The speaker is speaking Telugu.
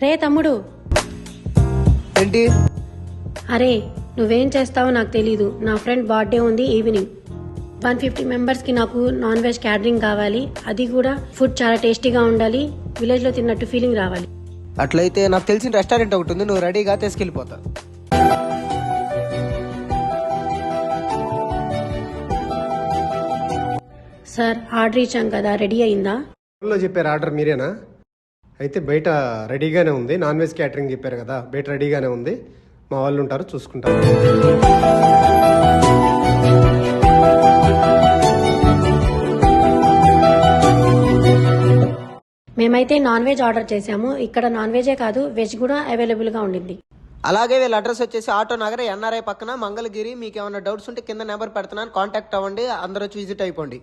రే తమ్ముడు, ఏంటి? అరే నువ్వేం చేస్తావో నాకు తెలీదు. నా ఫ్రెండ్ బర్త్డే ఉంది ఈవినింగ్. 150 మెంబర్స్కి నాకు నాన్ వెజ్ క్యాటరింగ్ కావాలి. అది కూడా ఫుడ్ చాలా టేస్టీగా ఉండాలి. విలేజ్లో తిన్నట్టు ఫీలింగ్ రావాలి. అట్లయితే నాకు తెలిసిన రెస్టారెంట్ ఒకటి ఉంది, నువ్వు రెడీగా తీసుకెళ్ళిపోతా. సార్ ఆర్డర్ ఇచ్చాం కదా, రెడీ అయిందా? లో చెప్పారు ఆర్డర్ మీరేనా? అయితే బయట రెడీగానే ఉంది. నాన్ వెజ్ క్యాటరింగ్ చెప్పారు కదా, బయట రెడీగానే ఉంది. మా వాళ్ళు ఉంటారు, చూసుకుంటారు. మేమైతే నాన్ వెజ్ ఆర్డర్ చేసాము. ఇక్కడ నాన్ వెజే కాదు, వెజ్ కూడా అవైలబుల్ గా ఉండింది. అలాగే వీళ్ళ అడ్రస్ వచ్చేసి ఆటో నగర్ ఎన్ఆర్ఐ పక్కన మంగళగిరి. మీకు ఏమైనా డౌట్స్ ఉంటే కింద నెంబర్ పెడుతున్నాను, కాంటాక్ట్ అవ్వండి. అందరూ వచ్చి విజిట్ అయిపోండి.